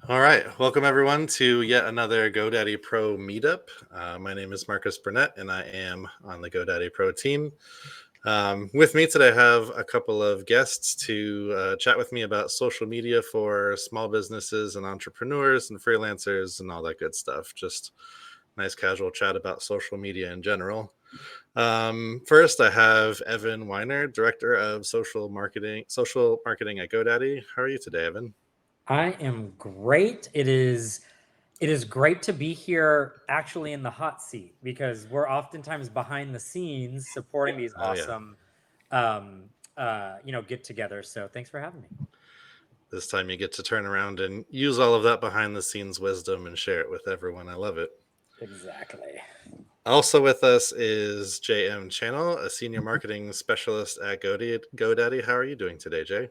All right, welcome everyone to yet another GoDaddy Pro meetup. My name is Marcus Burnett, and I am on the GoDaddy Pro team. With me today, I have a couple of guests to chat with me about social media for small businesses and entrepreneurs and freelancers and all that good stuff. Just nice casual chat about social media in general. First, I have Evan Weiner, Director of Social Marketing at GoDaddy. How are you today, Evan? I am great. It is great to be here actually in the hot seat because we're oftentimes behind the scenes supporting these Oh yeah. awesome get-togethers. So thanks for having me. This time you get to turn around and use all of that behind the scenes wisdom and share it with everyone. I love it. Exactly. Also with us is JM Channel, a senior marketing specialist at GoDaddy. How are you doing today, Jay?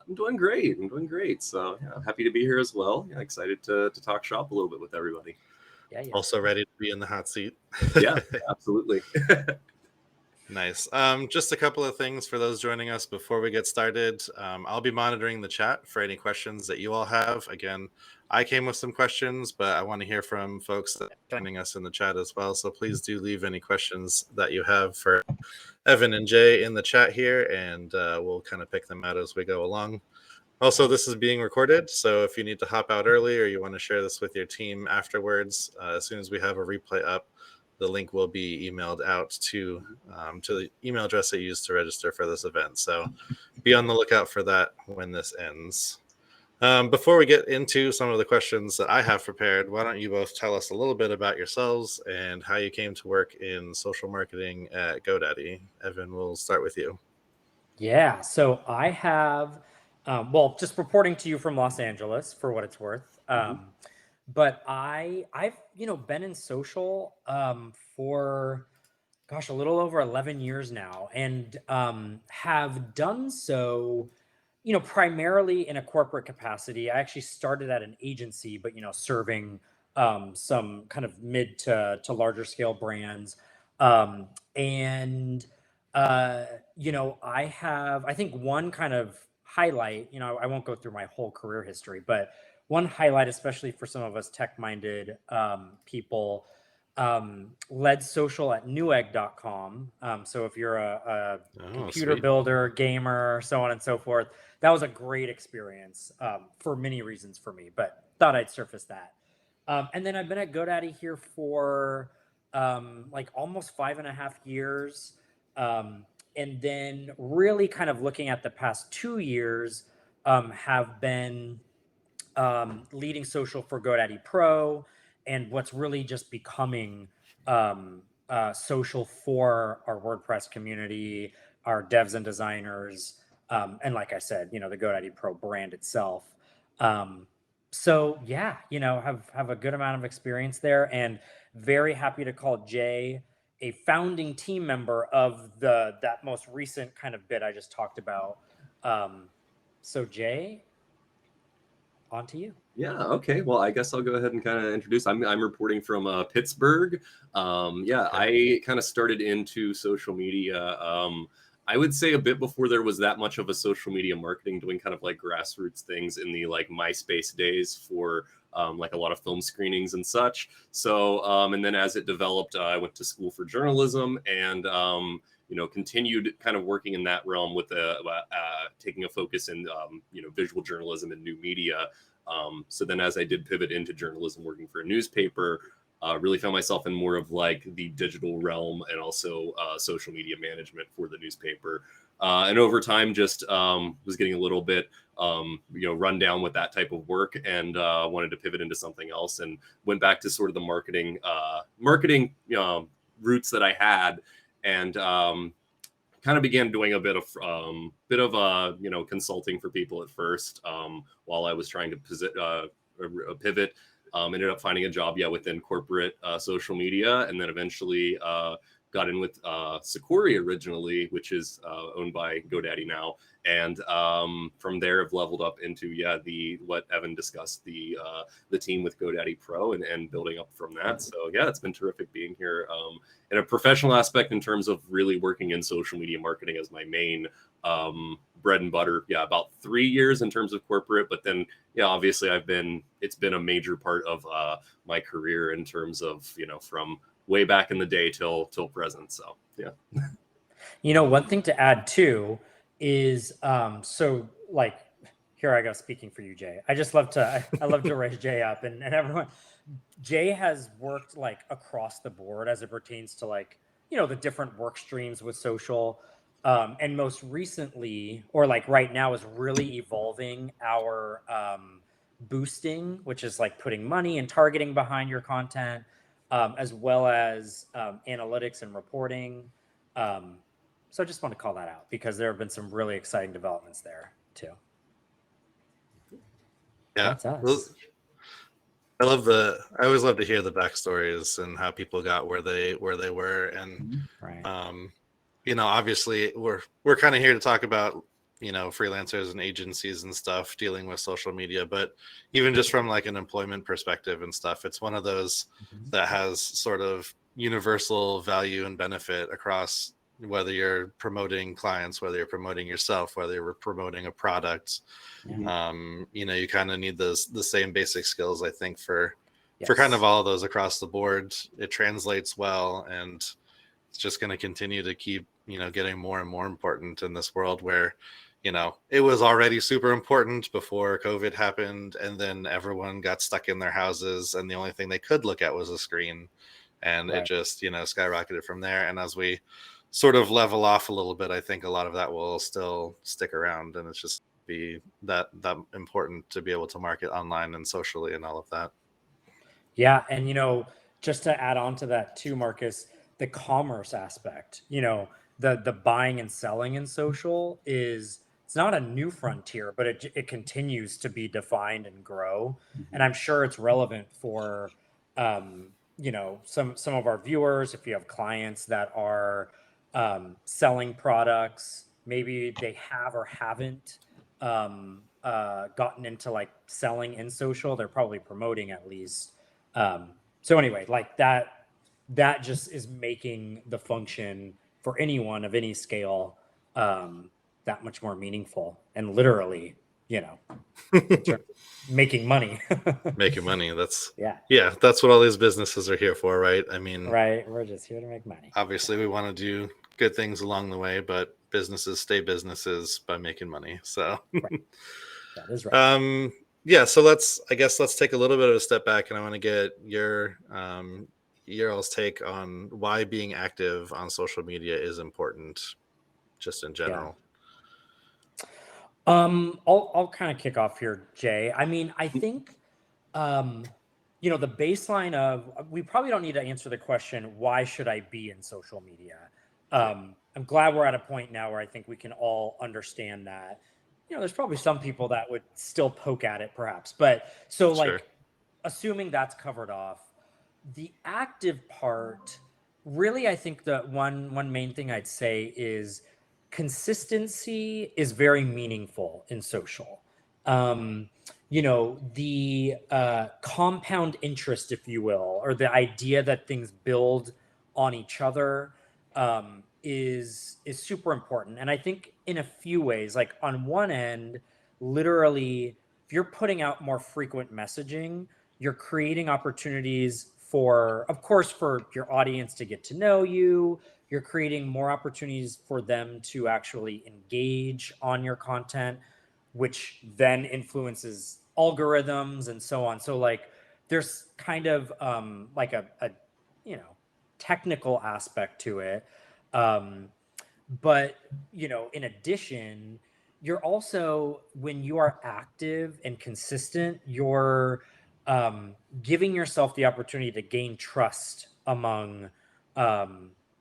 I'm doing great. I'm doing great. So yeah, happy to be here as well. Yeah, excited to talk shop a little bit with everybody. Yeah. Also ready to be in the hot seat. Yeah, absolutely. Nice. Just a couple of things for those joining us before we get started. I'll be monitoring the chat for any questions that you all have. Again, I came with some questions, but I want to hear from folks that are joining us in the chat as well. So please do leave any questions that you have for Evan and Jay in the chat here, and we'll kind of pick them out as we go along. Also, this is being recorded, so if you need to hop out early or you want to share this with your team afterwards, as soon as we have a replay up, the link will be emailed out to the email address I used to register for this event. So be on the lookout for that when this ends. Before we get into some of the questions that I have prepared, why don't you both tell us a little bit about yourselves and how you came to work in social marketing at GoDaddy? Evan, we'll start with you. Yeah. So I have, just reporting to you from Los Angeles for what it's worth. But I've been in social for gosh, a little over 11 years now, and have done so, primarily in a corporate capacity. I actually started at an agency, but, serving some kind of mid to larger scale brands. And, I think one kind of highlight, I won't go through my whole career history, but one highlight, especially for some of us tech-minded people, led social at newegg.com. So if you're a Oh, computer sweet. builder, gamer, so on and so forth, that was a great experience for many reasons for me, but thought I'd surface that. And then I've been at GoDaddy here for like almost 5.5 years. And then really kind of looking at the past 2 years, have been leading social for GoDaddy Pro, and what's really just becoming social for our WordPress community, our devs and designers, and like I said, the GoDaddy Pro brand itself. So yeah, have a good amount of experience there, and very happy to call Jay a founding team member of that most recent kind of bit I just talked about. So Jay, on to you. Yeah. Okay. Well, I guess I'll go ahead and kind of introduce. I'm reporting from Pittsburgh. Yeah, I kind of started into social media. I would say a bit before there was that much of a social media marketing, doing kind of like grassroots things in the like MySpace days for like a lot of film screenings and such. So, and then as it developed, I went to school for journalism and continued kind of working in that realm with taking a focus in visual journalism and new media. So then as I did pivot into journalism, working for a newspaper, really found myself in more of like the digital realm and also social media management for the newspaper. And over time, just was getting a little bit, run down with that type of work and wanted to pivot into something else and went back to sort of the marketing roots that I had. And kind of began doing a bit of consulting for people at first while I was trying to pivot. Ended up finding a job within corporate social media, and then eventually got in with Sakori originally, which is owned by GoDaddy now, and from there have leveled up into what Evan discussed, the team with GoDaddy Pro and building up from that. So yeah, it's been terrific being here in a professional aspect in terms of really working in social media marketing as my main bread and butter. Yeah, about 3 years in terms of corporate, but then obviously it's been a major part of my career in terms of from way back in the day till present. So yeah. One thing to add too is so like here I go speaking for you, Jay. I love to raise Jay up and everyone. Jay has worked like across the board as it pertains to like the different work streams with social. And most recently, or like right now, is really evolving our boosting, which is like putting money and targeting behind your content, as well as analytics and reporting. So I just want to call that out because there have been some really exciting developments there too. Yeah, that's us. I always love to hear the backstories and how people got where they were, and right. Obviously we're kind of here to talk about freelancers and agencies and stuff dealing with social media, but even just from like an employment perspective and stuff, it's one of those that has sort of universal value and benefit across whether you're promoting clients, whether you're promoting yourself, whether you're promoting a product. You kind of need the same basic skills, I think, for kind of all of those across the board. It translates well, and it's just going to continue to keep getting more and more important in this world where it was already super important before COVID happened, and then everyone got stuck in their houses and the only thing they could look at was a screen, and it just skyrocketed from there. And as we sort of level off a little bit, I think a lot of that will still stick around, and it's just be that important to be able to market online and socially and all of that. Yeah, and just to add on to that too, Marcus, the commerce aspect, the buying and selling in social it's not a new frontier, but it continues to be defined and grow. And I'm sure it's relevant for some of our viewers. If you have clients that are selling products, maybe they have or haven't gotten into like selling in social, they're probably promoting at least. So anyway, like that just is making the function for anyone of any scale that much more meaningful, and literally making money. Making money, that's yeah, that's what all these businesses are here for, right? I mean, right, we're just here to make money. Obviously we want to do good things along the way, but businesses stay businesses by making money. So right. That is right. Yeah, so let's take a little bit of a step back, and I want to get your all's take on why being active on social media is important, just in general. I'll kind of kick off here, Jay. I mean, I think the baseline of, we probably don't need to answer the question, why should I be in social media? I'm glad we're at a point now where I think we can all understand that. There's probably some people that would still poke at it perhaps, but so like assuming that's covered off, the active part, really, I think the one main thing I'd say is consistency is very meaningful in social. The compound interest, if you will, or the idea that things build on each other is super important. And I think in a few ways, like on one end, literally, if you're putting out more frequent messaging, you're creating opportunities for your audience to get to know you. You're creating more opportunities for them to actually engage on your content, which then influences algorithms and so on. So like there's kind of like a technical aspect to it. But in addition, you're also, when you are active and consistent, you're giving yourself the opportunity to gain trust among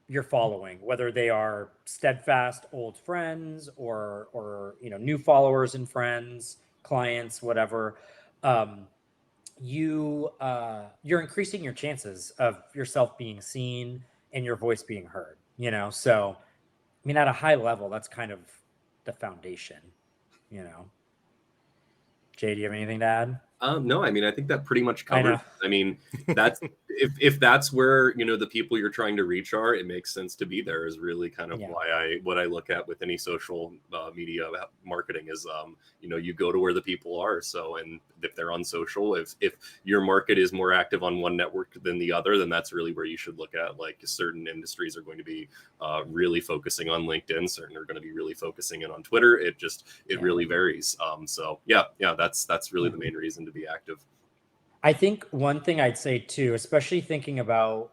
your following, whether they are steadfast old friends or new followers and friends, clients, whatever. You're increasing your chances of yourself being seen and your voice being heard. So I mean, at a high level, that's kind of the foundation. Jay, do you have anything to add? No, I mean, I think that pretty much I covers. know. I mean, that's if that's where, you know, the people you're trying to reach are, it makes sense to be there. Is really kind of Yeah. why what I look at with any social media marketing is, you know, you go to where the people are. So, and if they're on social, if your market is more active on one network than the other, then that's really where you should look at. Like certain industries are going to be really focusing on LinkedIn, certain are going to be really focusing in on Twitter. It really varies. So yeah, that's really the main reason to be active. I think one thing I'd say too, especially thinking about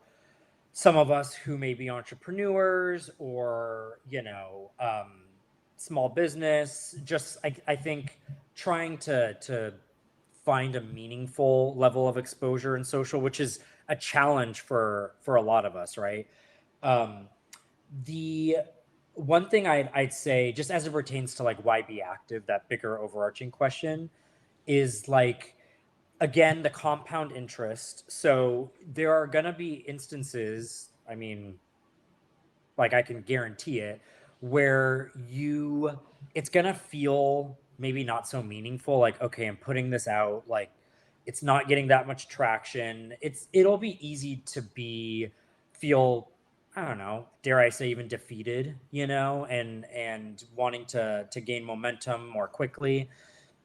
some of us who may be entrepreneurs or, you know, small business, just I think trying to find a meaningful level of exposure in social, which is a challenge for a lot of us, right? The one thing I'd say, just as it pertains to like why be active, that bigger overarching question, is like, again, the compound interest. So there are going to be instances, I mean, like I can guarantee it, where it's going to feel maybe not so meaningful. Like, okay, I'm putting this out, like it's not getting that much traction. It'll be easy to feel, I don't know, dare I say even defeated, you know, and wanting to gain momentum more quickly.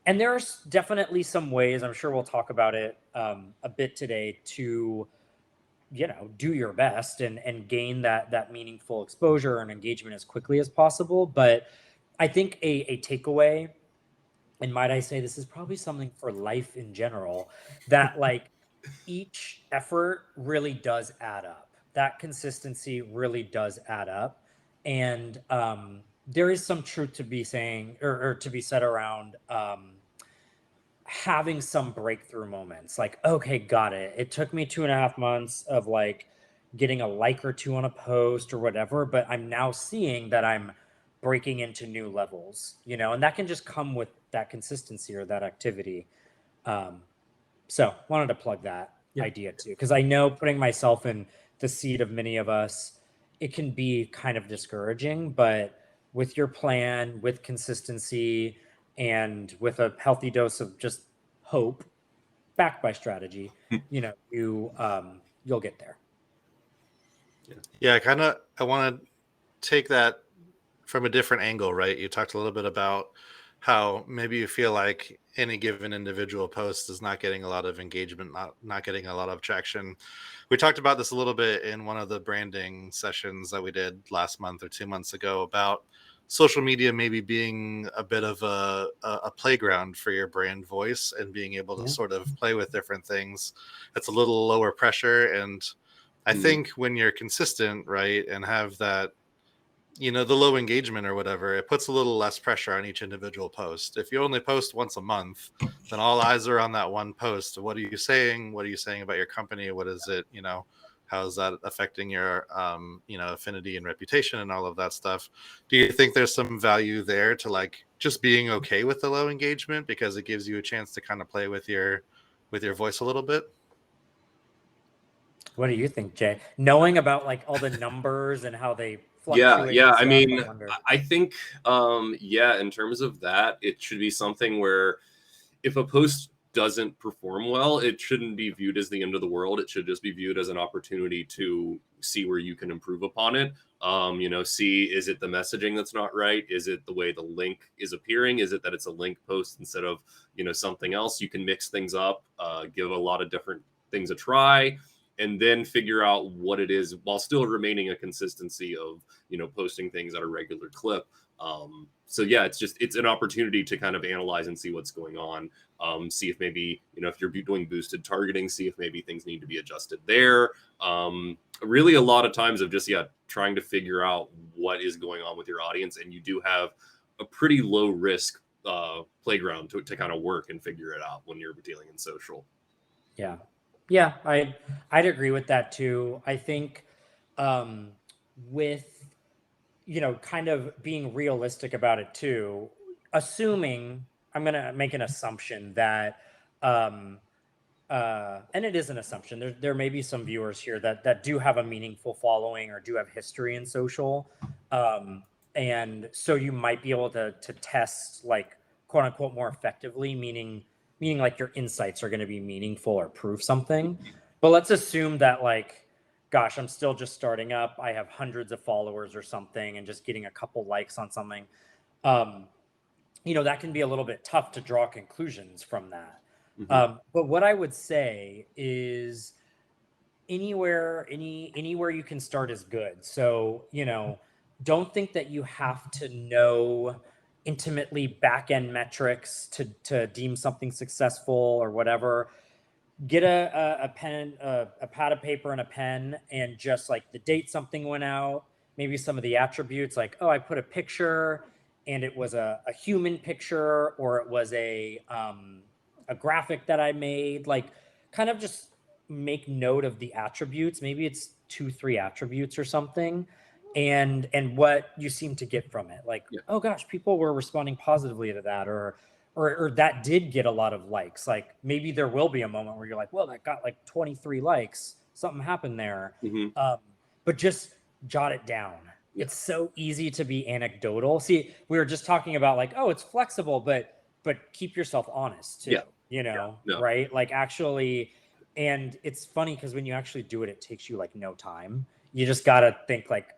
And there's definitely some ways, I'm sure we'll talk about it a bit today, to, you know, do your best and gain that meaningful exposure and engagement as quickly as possible. But I think a takeaway, and might I say, this is probably something for life in general, that like each effort really does add up. That consistency really does add up. And there is some truth to be saying, or to be said around having some breakthrough moments. Like, okay, got it. It took me 2.5 months of like getting a like or two on a post or whatever, but I'm now seeing that I'm breaking into new levels, you know, and that can just come with that consistency or that activity. So wanted to plug that idea too, because I know, putting myself in the seat of many of us, it can be kind of discouraging, but with your plan, with consistency, and with a healthy dose of just hope backed by strategy, you know, you'll get there. Yeah, I want to take that from a different angle, right? You talked a little bit about how maybe you feel like any given individual post is not getting a lot of engagement, not getting a lot of traction. We talked about this a little bit in one of the branding sessions that we did last month or 2 months ago, about social media maybe being a bit of a playground for your brand voice and being able to sort of play with different things. It's a little lower pressure. And I think when you're consistent, right, and have that, you know, the low engagement or whatever, it puts a little less pressure on each individual post. If you only post once a month, then all eyes are on that one post. What are you saying? What are you saying about your company? What is it, you know, how is that affecting your, you know, affinity and reputation and all of that stuff? Do you think there's some value there to like just being okay with the low engagement because it gives you a chance to kind of play with your voice a little bit? What do you think, Jay? Knowing about like all the numbers and how they fluctuate Yeah. and I stuff, mean, I wonder. I think, in terms of that, it should be something where if a post doesn't perform well, it shouldn't be viewed as the end of the world. It should just be viewed as an opportunity to see where you can improve upon it. You know, see, is it the messaging that's not right? Is it the way the link is appearing? Is it that it's a link post instead of, you know, something else? You can mix things up, give a lot of different things a try, and then figure out what it is while still remaining a consistency of, you know, posting things at a regular clip. So yeah, it's an opportunity to kind of analyze and see what's going on. See if maybe, you know, if you're doing boosted targeting, see if maybe things need to be adjusted there. Really a lot of times of just, trying to figure out what is going on with your audience. And you do have a pretty low risk playground to kind of work and figure it out when you're dealing in social. Yeah, I'd agree with that too. I think with, you know, kind of being realistic about it too, assuming, I'm going to make an assumption that and it is an assumption, there may be some viewers here that do have a meaningful following or do have history in social, and so you might be able to test, like, quote unquote, more effectively, meaning meaning like your insights are going to be meaningful or prove something. But let's assume that like, gosh, I'm still just starting up. I have hundreds of followers or something, and just getting a couple likes on something. You know, that can be a little bit tough to draw conclusions from that. But what I would say is anywhere you can start is good. So, you know, don't think that you have to know intimately back-end metrics to deem something successful or whatever. Get a pen, a pad of paper and a pen, and just like the date something went out, maybe some of the attributes, like, oh, I put a picture and it was a human picture, or it was a graphic that I made. Like, kind of just make note of the attributes. Maybe it's 2-3 attributes or something, and what you seem to get from it. Like, oh gosh, people were responding positively to that, or that did get a lot of likes. Like, maybe there will be a moment where you're like, well, that got like 23 likes. Something happened there. But just jot it down. It's so easy to be anecdotal. See, we were just talking about like, oh, it's flexible, but keep yourself honest too. You know, right? Like, actually, and it's funny because when you actually do it, it takes you like no time. You just got to think like,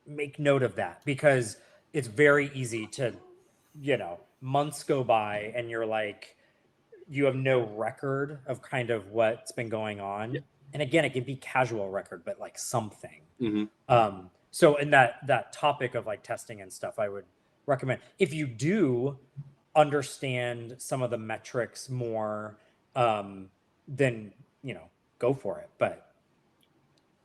make note of that, because it's very easy to, you know, months go by and you're like, you have no record of kind of what's been going on. And again, it can be casual record, but like something. So in that topic of like testing and stuff, I would recommend, if you do understand some of the metrics more, then, you know, go for it. But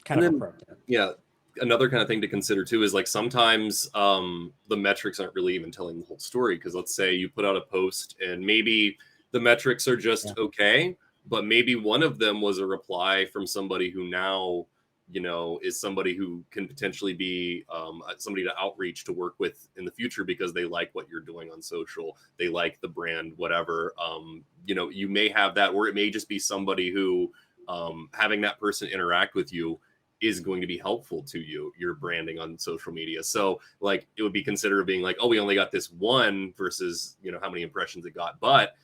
kind of approach it. Another kind of thing to consider too is like sometimes the metrics aren't really even telling the whole story, because let's say you put out a post and maybe the metrics are just okay, but maybe one of them was a reply from somebody who now, you know, is somebody who can potentially be somebody to outreach to work with in the future because they like what you're doing on social, they like the brand, whatever. You know, you may have that, or it may just be somebody who having that person interact with you is going to be helpful to your branding on social media. So like, it would be considered being like, oh, we only got this one versus, you know, how many impressions it got, but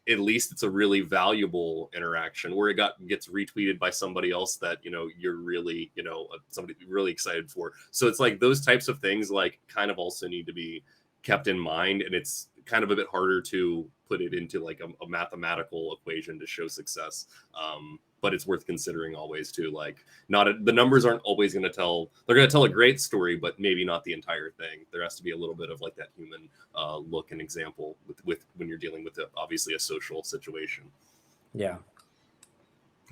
at least it's a really valuable interaction where it gets retweeted by somebody else that, you know, you're really, you know, somebody really excited for. So it's like those types of things like kind of also need to be kept in mind. And it's kind of a bit harder to put it into like a mathematical equation to show success. But it's worth considering always too. Like, the numbers aren't always going to tell. They're going to tell a great story, but maybe not the entire thing. There has to be a little bit of like that human look and example with when you're dealing with obviously a social situation. Yeah,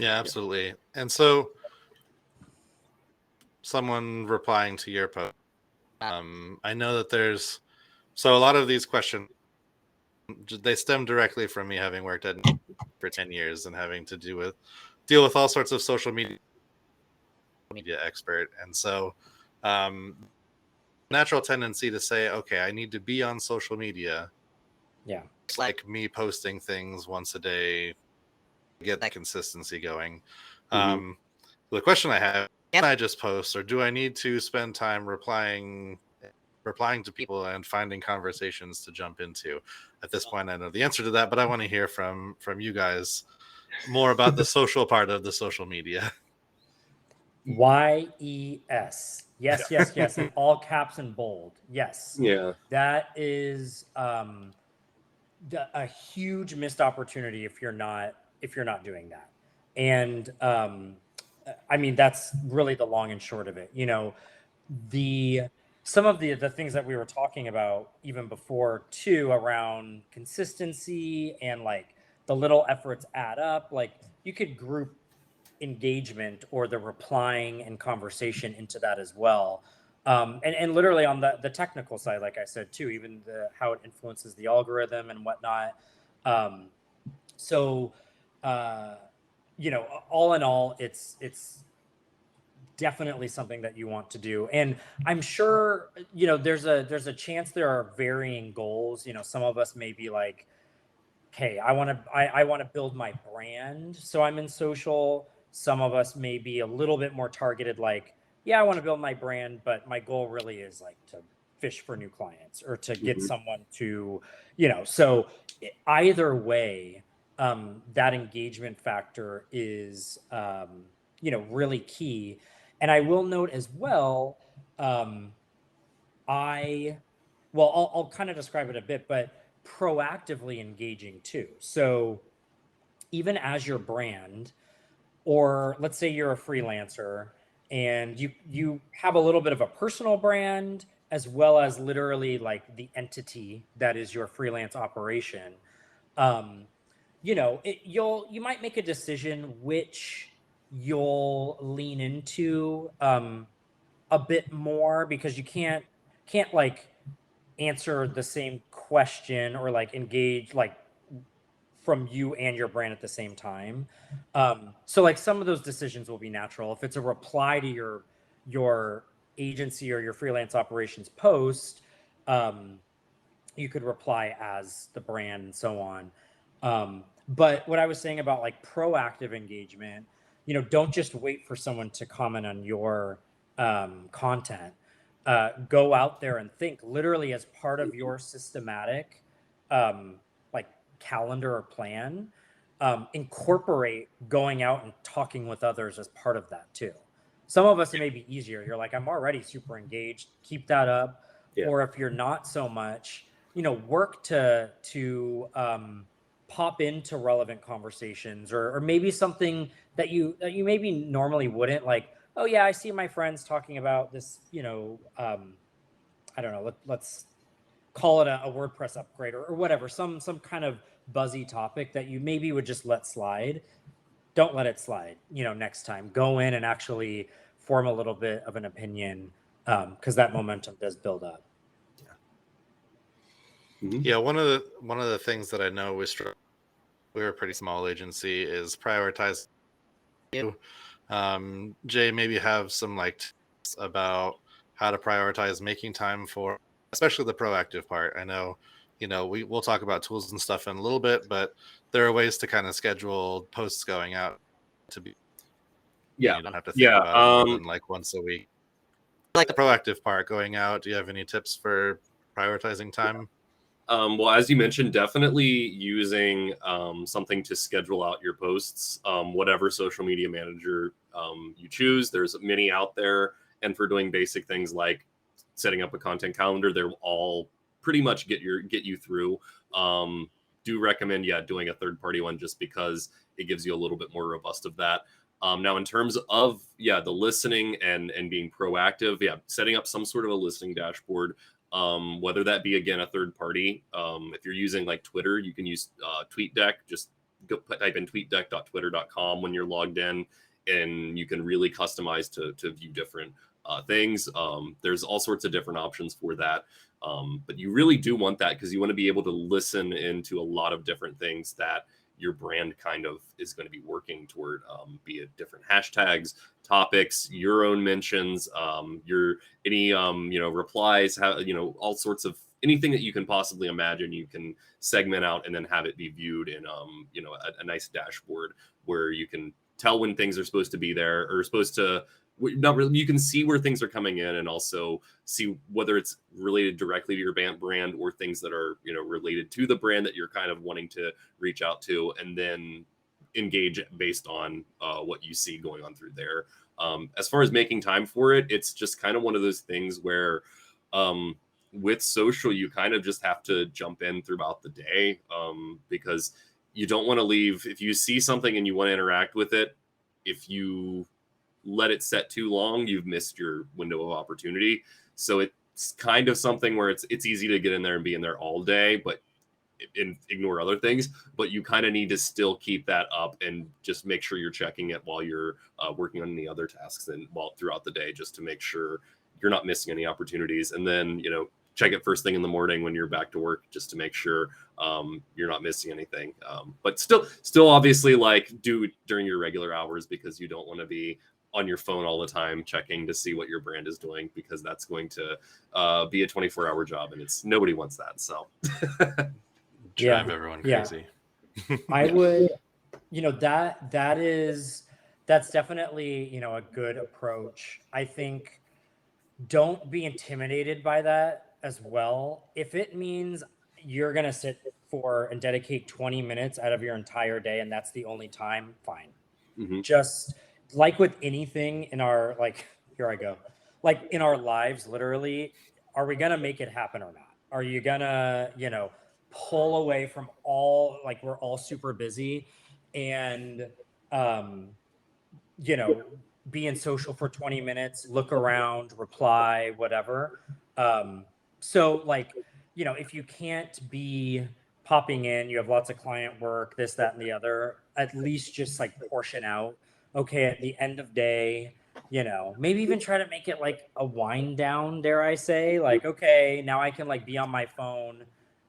absolutely. And so, someone replying to your post, I know that there's a lot of these questions, they stem directly from me having worked at for 10 years and having to deal with all sorts of social media expert. And so natural tendency to say, okay, I need to be on social media. It's like me posting things once a day, get that consistency going. The question I have, can I just post, or do I need to spend time replying to people and finding conversations to jump into? At this point, I know the answer to that, but I want to hear from you guys more about the social part of the social media. YES. Yes. In all caps and bold. Yes. Yeah. That is a huge missed opportunity if you're not doing that. And I mean, that's really the long and short of it. You know, some of the things that we were talking about even before too, around consistency and like the little efforts add up. Like, you could group engagement or the replying and conversation into that as well. And literally on the technical side, like I said too, even how it influences the algorithm and whatnot. You know, all in all, it's definitely something that you want to do. And I'm sure, you know, there's a chance there are varying goals. You know, some of us may be like, hey, I want to build my brand, so I'm in social. Some of us may be a little bit more targeted, like, yeah, I want to build my brand, but my goal really is like to fish for new clients or to get someone to, you know. So either way, that engagement factor is, really key. And I will note as well, I'll kind of describe it a bit, but proactively engaging too. So even as your brand, or let's say you're a freelancer and you have a little bit of a personal brand as well as literally like the entity that is your freelance operation. You might make a decision which you'll lean into a bit more, because you can't like answer the same question or like engage like from you and your brand at the same time. So like some of those decisions will be natural. If it's a reply to your agency or your freelance operations post, you could reply as the brand and so on. But what I was saying about like proactive engagement, don't just wait for someone to comment on your content. Go out there and think literally as part of your systematic like calendar or plan. Incorporate going out and talking with others as part of that too. Some of us, it may be easier. You're like, I'm already super engaged. Keep that up. Yeah. Or if you're not so much, work to pop into relevant conversations, or maybe something that you maybe normally wouldn't, like, oh yeah, I see my friends talking about this, I don't know, let's call it a WordPress upgrade or whatever, some kind of buzzy topic that you maybe would just let slide. Don't let it slide. Next time, go in and actually form a little bit of an opinion, because that momentum does build up. Yeah, one of the things that I know we're a pretty small agency is prioritize. Jay, maybe have some like tips about how to prioritize making time for, especially the proactive part. I know, we'll talk about tools and stuff in a little bit, but there are ways to kind of schedule posts going out to be. Yeah, you don't have to think about it more than like once a week. Like the proactive part going out. Do you have any tips for prioritizing time? Well, as you mentioned, definitely using something to schedule out your posts, whatever social media manager you choose. There's many out there. And for doing basic things like setting up a content calendar, they'll all pretty much get you through. Do recommend, doing a third-party one just because it gives you a little bit more robust of that. Now, in terms of, the listening and being proactive, setting up some sort of a listening dashboard, whether that be, again, a third party. If you're using like Twitter, you can use TweetDeck. Just type in tweetdeck.twitter.com when you're logged in, and you can really customize to view different things. There's all sorts of different options for that. But you really do want that because you want to be able to listen into a lot of different things that your brand kind of is going to be working toward, be it different hashtags, topics, your own mentions, your any replies, all sorts of anything that you can possibly imagine. You can segment out and then have it be viewed in a nice dashboard where you can tell when things are supposed to be there, or supposed to not really. You can see where things are coming in, and also see whether it's related directly to your brand or things that are related to the brand that you're kind of wanting to reach out to, and then engage based on what you see going on through there. As far as making time for it, it's just kind of one of those things where with social, you kind of just have to jump in throughout the day, because you don't want to leave. If you see something and you want to interact with it, if you let it set too long, you've missed your window of opportunity. So it's kind of something where it's easy to get in there and be in there all day, but ignore other things. But you kind of need to still keep that up and just make sure you're checking it while you're working on any other tasks and throughout the day, just to make sure you're not missing any opportunities. And then check it first thing in the morning when you're back to work, just to make sure you're not missing anything. But still obviously do it during your regular hours, because you don't want to be on your phone all the time checking to see what your brand is doing, because that's going to be a 24-hour job, and nobody wants that. So drive everyone crazy. I would, that's definitely, a good approach. I think don't be intimidated by that as well. If it means you're going to sit for and dedicate 20 minutes out of your entire day, and that's the only time, fine. Mm-hmm. Just like with anything in our, like, here I go, like in our lives, literally, are we gonna make it happen or not? Are you gonna, you know, pull away from all, like, we're all super busy and, you know, be in social for 20 minutes, look around, reply, whatever. So like, you know, if you can't be popping in, you have lots of client work, this, that, and the other, at least just like portion out. Okay, at the end of day, you know, maybe even try to make it like a wind down, dare I say, like, okay, now I can like be on my phone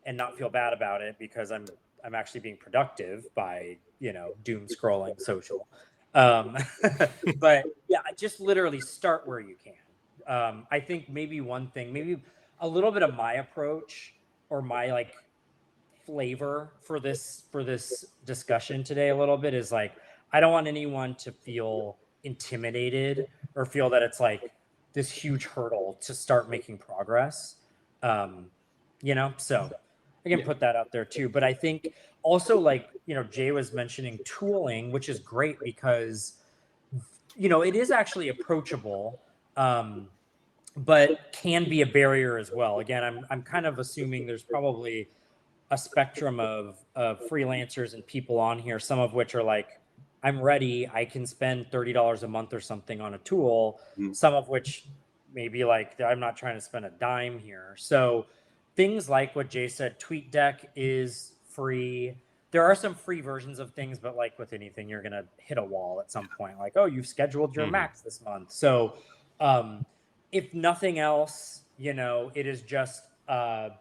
and not feel bad about it because I'm actually being productive by, you know, doom scrolling social. But yeah, just literally start where you can. I think maybe one thing, maybe a little bit of my approach or my like flavor for this discussion today a little bit is like, I don't want anyone to feel intimidated or feel that it's like this huge hurdle to start making progress. You know, so I can put that out there too. But I think also, like, you know, Jay was mentioning tooling, which is great because, you know, it is actually approachable, but can be a barrier as well. Again, I'm kind of assuming there's probably a spectrum of freelancers and people on here, some of which are like, I'm ready, I can spend $30 a month or something on a tool, some of which maybe like, I'm not trying to spend a dime here. So things like what Jay said, TweetDeck is free. There are some free versions of things, but like with anything, you're going to hit a wall at some point. Like, oh, you've scheduled your max this month. So if nothing else, you know, it is just, I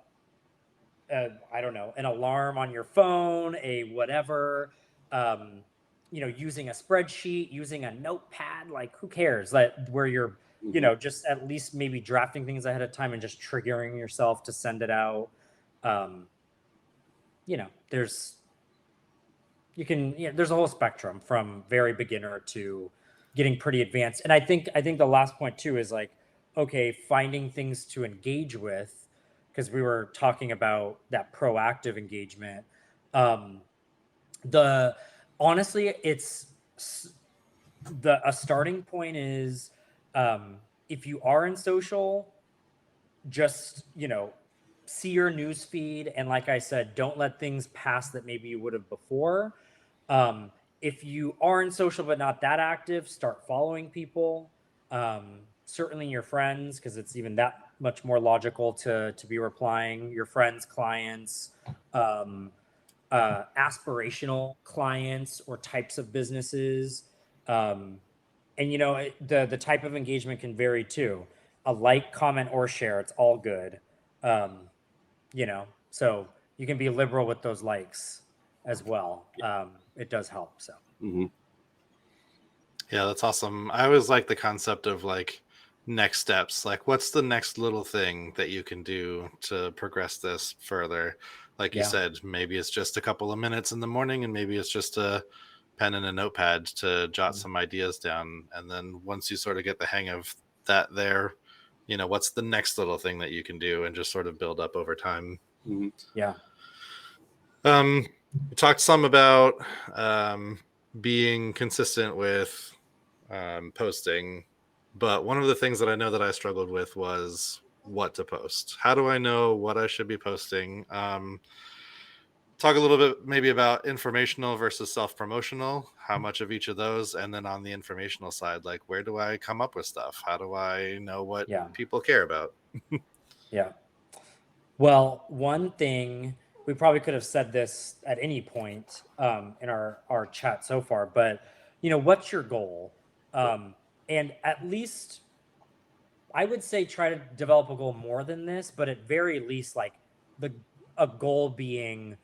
don't know, an alarm on your phone, a whatever, you know, using a spreadsheet, using a notepad, like who cares? Like where you're, you know, just at least maybe drafting things ahead of time and just triggering yourself to send it out. You know, there's a whole spectrum from very beginner to getting pretty advanced. And I think the last point too is like, okay, finding things to engage with, because we were talking about that proactive engagement. Honestly, it's a starting point is, if you are in social, just, you know, see your news feed. And like I said, don't let things pass that maybe you would have before. If you are in social but not that active, start following people. Certainly your friends, because it's even that much more logical to be replying. Your friends, clients, aspirational clients or types of businesses. And you know, the type of engagement can vary too. A like, comment, or share, it's all good. You know, so you can be liberal with those likes as well. It does help. So yeah, that's awesome. I always like the concept of like next steps. Like, what's the next little thing that you can do to progress this further? Like you said, maybe it's just a couple of minutes in the morning, and maybe it's just a pen and a notepad to jot some ideas down. And then once you sort of get the hang of that there, you know, what's the next little thing that you can do, and just sort of build up over time. Yeah. We talked some about being consistent with posting, but one of the things that I know that I struggled with was what to post. How do I know what I should be posting? Talk a little bit maybe about informational versus self-promotional, how much of each of those, and then on the informational side, like, where do I come up with stuff? How do I know what people care about? Yeah. Well, one thing, we probably could have said this at any point in our chat so far, but you know, what's your goal? And at least I would say try to develop a goal more than this, but at very least, like a goal being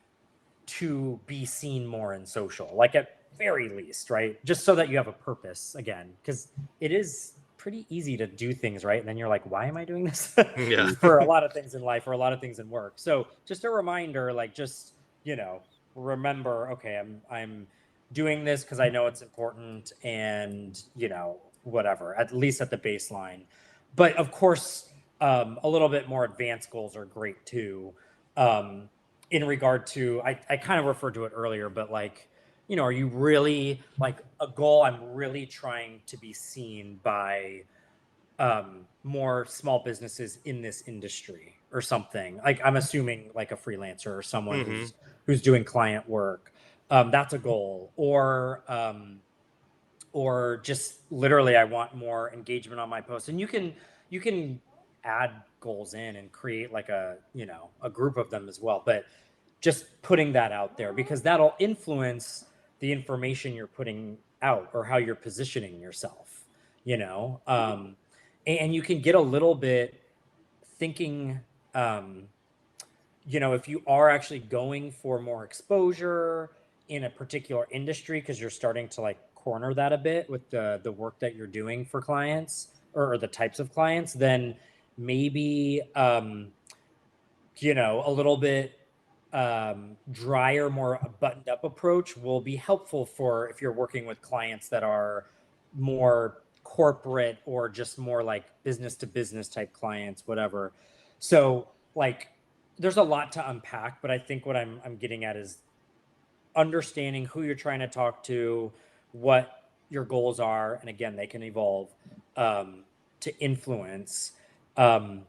to be seen more in social, like at very least, right? Just so that you have a purpose again, because it is pretty easy to do things, right? And then you're like, why am I doing this? Yeah. For a lot of things in life or a lot of things in work. So just a reminder, like, just, you know, remember, okay, I'm doing this because I know it's important, and, you know, whatever, at least at the baseline. But of course, a little bit more advanced goals are great too. in regard to, I kind of referred to it earlier, but like, you know, are you really like a goal? I'm really trying to be seen by more small businesses in this industry or something. Like I'm assuming like a freelancer or someone who's doing client work. That's a goal. Or just literally I want more engagement on my post. And you can add goals in and create like a, you know, a group of them as well. But just putting that out there, because that'll influence the information you're putting out or how you're positioning yourself, you know. And you can get a little bit thinking, you know, if you are actually going for more exposure in a particular industry, because you're starting to like corner that a bit with the work that you're doing for clients or the types of clients, then maybe you know, a little bit drier, more buttoned up approach will be helpful for if you're working with clients that are more corporate or just more like business to business type clients, whatever. So like there's a lot to unpack, but I think what I'm getting at is understanding who you're trying to talk to, what your goals are, and again, they can evolve to influence. But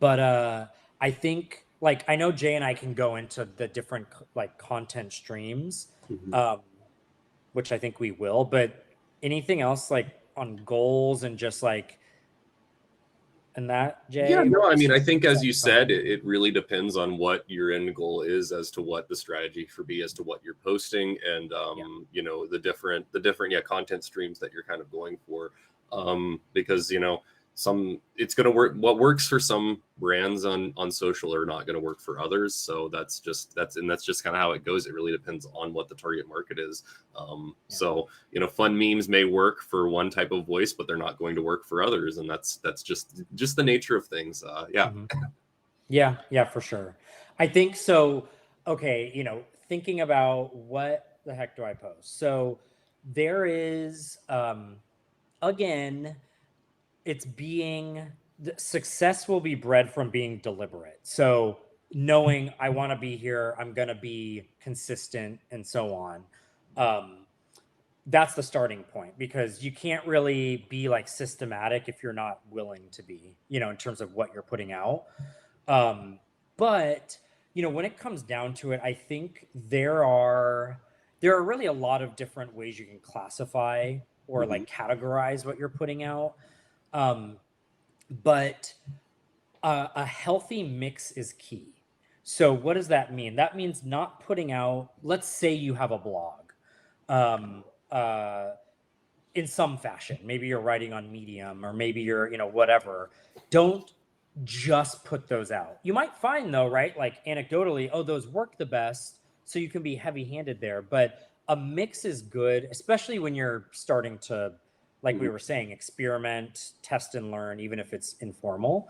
I think like I know Jay and I can go into the different like content streams, which I think we will. But anything else like on goals and just like and that, Jay? Yeah, no, I mean, I think as you said, it really depends on what your end goal is as to what the strategy for be as to what you're posting and you know, the different content streams that you're kind of going for. Because, you know, it's going to work. What works for some brands on social are not going to work for others. So that's just kind of how it goes. It really depends on what the target market is. So, you know, fun memes may work for one type of voice, but they're not going to work for others. And that's just the nature of things. Yeah, for sure. I think so. Okay. You know, thinking about what the heck do I post? So there is, again, it's success will be bred from being deliberate. So knowing I want to be here, I'm going to be consistent and so on. That's the starting point, because you can't really be like systematic if you're not willing to be, you know, in terms of what you're putting out. But, you know, when it comes down to it, I think there are really a lot of different ways you can classify or like categorize what you're putting out. But a healthy mix is key. So what does that mean? That means not putting out, let's say you have a blog in some fashion. Maybe you're writing on Medium, or maybe you're, you know, whatever. Don't just put those out. You might find though, right? Like anecdotally, oh, those work the best. So you can be heavy-handed there. But a mix is good, especially when you're starting to, like we were saying, experiment, test and learn, even if it's informal.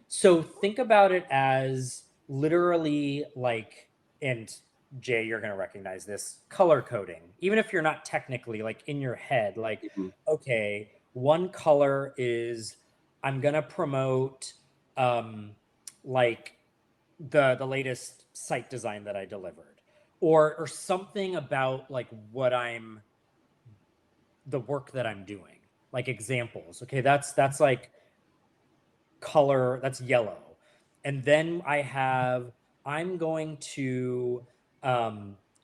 So think about it as literally like, and Jay, you're going to recognize this, color coding. Even if you're not technically like in your head, like, okay, one color is I'm going to promote like the latest site design that I delivered, or something about like the work that I'm doing, like examples. Okay, that's like color, that's yellow. And then I'm going to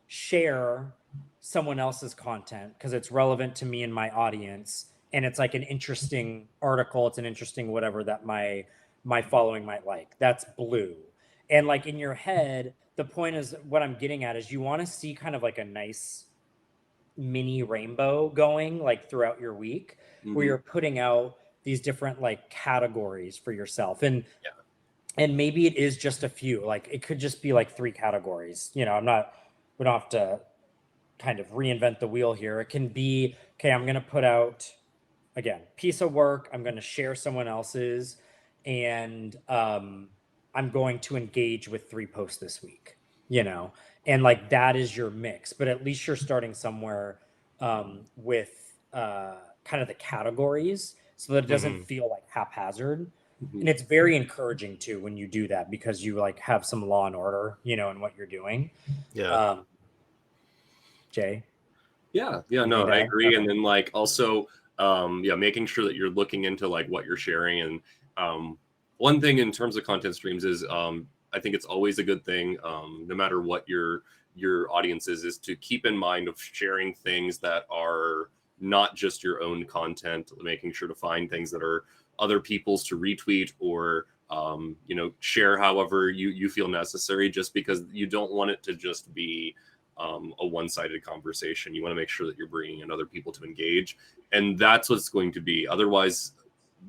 share someone else's content because it's relevant to me and my audience, and it's like an interesting article, it's an interesting whatever that my following might like. That's blue. And like in your head, the point is, what I'm getting at is you want to see kind of like a nice mini rainbow going like throughout your week, where you're putting out these different like categories for yourself. And maybe it is just a few, like it could just be like 3 categories. You know, we don't have to kind of reinvent the wheel here. It can be, okay, I'm going to put out, again, piece of work, I'm going to share someone else's, and I'm going to engage with 3 posts this week, you know, and like that is your mix. But at least you're starting somewhere with kind of the categories, so that it doesn't feel like haphazard. Mhm. And it's very encouraging too when you do that, because you like have some law and order, you know, in what you're doing. Yeah. Jay? Yeah, no, Anything to I add? agree. Okay. And then like also, yeah, making sure that you're looking into like what you're sharing. And one thing in terms of content streams is I think it's always a good thing, no matter what your audience is to keep in mind of sharing things that are not just your own content, making sure to find things that are other people's to retweet or you know, share however you feel necessary, just because you don't want it to just be a one-sided conversation. You want to make sure that you're bringing in other people to engage, and that's what's going to be. Otherwise,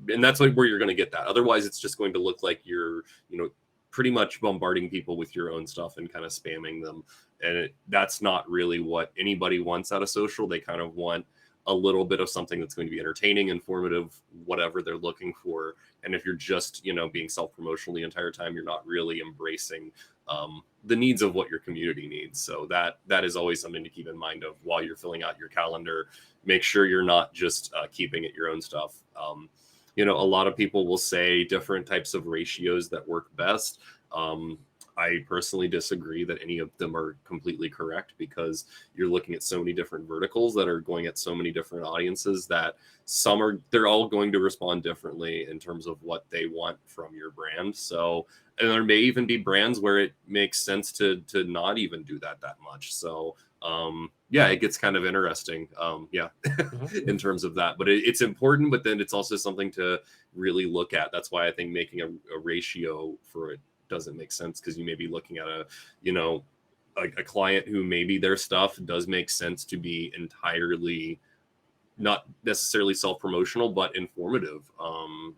and that's like where you're going to get that. Otherwise, it's just going to look like you're, you know, pretty much bombarding people with your own stuff and kind of spamming them, and that's not really what anybody wants out of social. They kind of want a little bit of something that's going to be entertaining, informative, whatever they're looking for. And if you're just, you know, being self-promotional the entire time, you're not really embracing the needs of what your community needs. So that is always something to keep in mind of while you're filling out your calendar. Make sure you're not just keeping it your own stuff. You know, a lot of people will say different types of ratios that work best. I personally disagree that any of them are completely correct, because you're looking at so many different verticals that are going at so many different audiences that they're all going to respond differently in terms of what they want from your brand. So, and there may even be brands where it makes sense to not even do that much. So yeah, it gets kind of interesting. In terms of that, but it's important, but then it's also something to really look at. That's why I think making a ratio for it doesn't make sense, because you may be looking at a, you know, a client who maybe their stuff does make sense to be entirely not necessarily self-promotional but informative.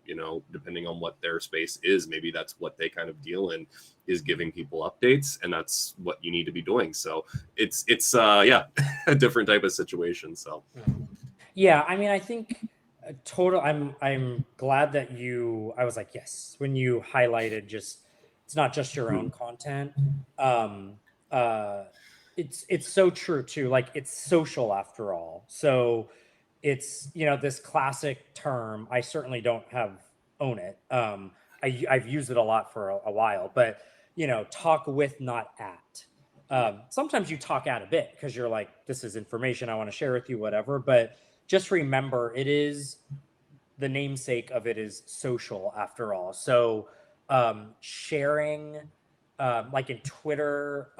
You know, depending on what their space is, maybe that's what they kind of deal in, is giving people updates, and that's what you need to be doing. So it's yeah, a different type of situation. So Yeah, I mean, I think I'm glad that I was like, yes, when you highlighted just, it's not just your own content. Um, uh, it's so true too. Like, it's social after all. So it's, you know, this classic term. I certainly don't own it. I've used it a lot for a while, but you know, talk with, not at. Sometimes you talk at a bit because you're like, this is information I want to share with you, whatever. But just remember, it is, the namesake of it is social after all. So sharing, like in Twitter,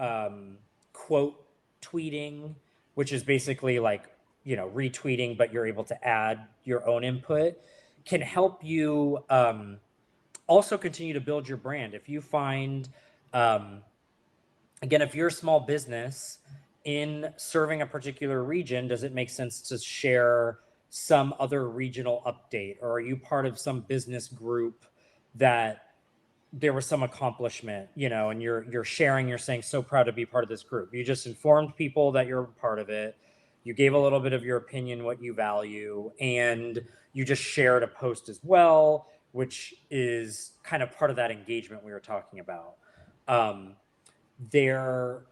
quote tweeting, which is basically like, you know, retweeting, but you're able to add your own input, can help you also continue to build your brand. If you find, again, if you're a small business in serving a particular region, does it make sense to share some other regional update? Or are you part of some business group that there was some accomplishment, you know, and you're sharing, you're saying, so proud to be part of this group. You just informed people that you're part of it. You gave a little bit of your opinion, what you value, and you just shared a post as well, which is kind of part of that engagement we were talking about.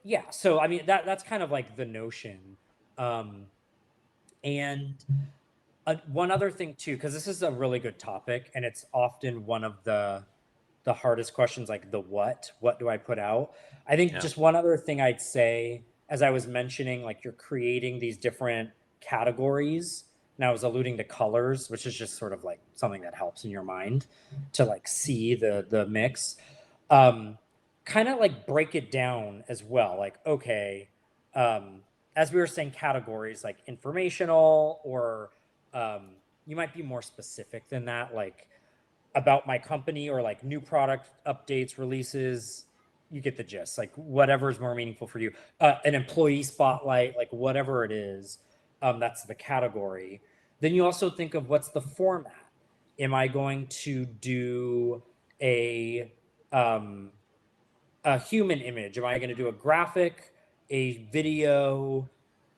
Yeah, so I mean, that's kind of like the notion. um and one other thing too, because this is a really good topic, and it's often one of the hardest questions, like the what do I put out. I think Yeah. just one other thing I'd say, as I was mentioning, like, you're creating these different categories, and I was alluding to colors, which is just sort of like something that helps in your mind to like see the mix. um Kind of like break it down as well, like, okay, as we were saying, categories like informational, or you might be more specific than that, like about my company, or like new product updates, releases. You get the gist, like whatever is more meaningful for you. An employee spotlight, like whatever it is, that's the category. Then you also think of, what's the format? Am I going to do a um, a human image? Am I going to do a graphic, a video,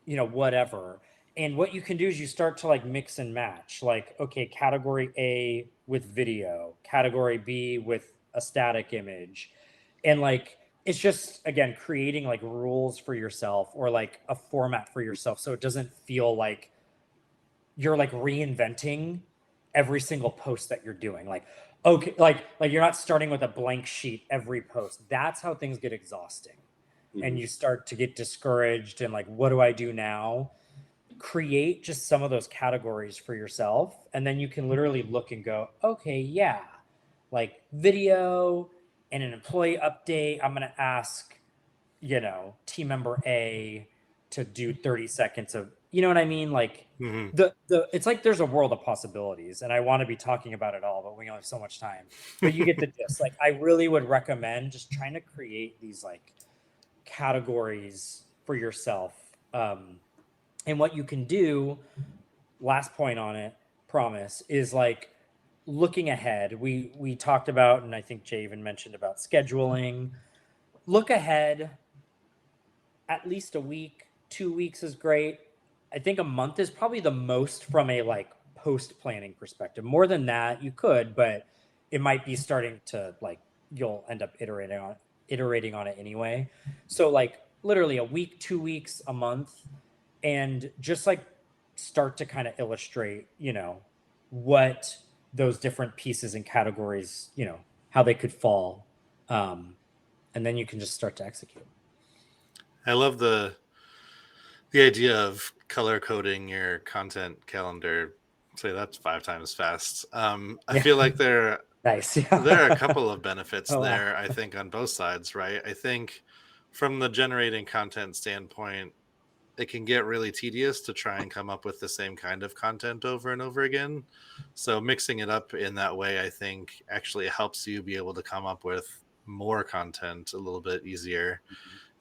you know, whatever? And what you can do is you start to like mix and match, like, okay, category A with video, category B with a static image. And like, it's just, again, creating like rules for yourself, or like a format for yourself, so it doesn't feel like you're like reinventing every single post that you're doing. Like, okay, like you're not starting with a blank sheet every post. That's how things get exhausting. And you start to get discouraged and like, what do I do now? Create just some of those categories for yourself, and then you can literally look and go, okay, yeah, like video and an employee update, I'm going to ask, team member A to do 30 seconds of, you know what I mean? Like the it's like there's a world of possibilities, and I want to be talking about it all, but we only have so much time. But you get the gist. Like, I really would recommend just trying to create these like categories for yourself. And what you can do, last point on it, promise, is like looking ahead. We talked about, and I think Jay even mentioned about scheduling. Look ahead at least a week, 2 weeks is great. I think a month is probably the most from a like post planning perspective. More than that, you could, but it might be starting to like, you'll end up iterating on it anyway. So like literally a week, 2 weeks, a month, and just like start to kind of illustrate, what those different pieces and categories, how they could fall. And then you can just start to execute. I love the idea of color coding your content calendar. Say that's 5 times fast. I feel like there Nice. are a couple of benefits Oh, wow. there, I think, on both sides, right? I think from the generating content standpoint, it can get really tedious to try and come up with the same kind of content over and over again. So mixing it up in that way, I think, actually helps you be able to come up with more content a little bit easier.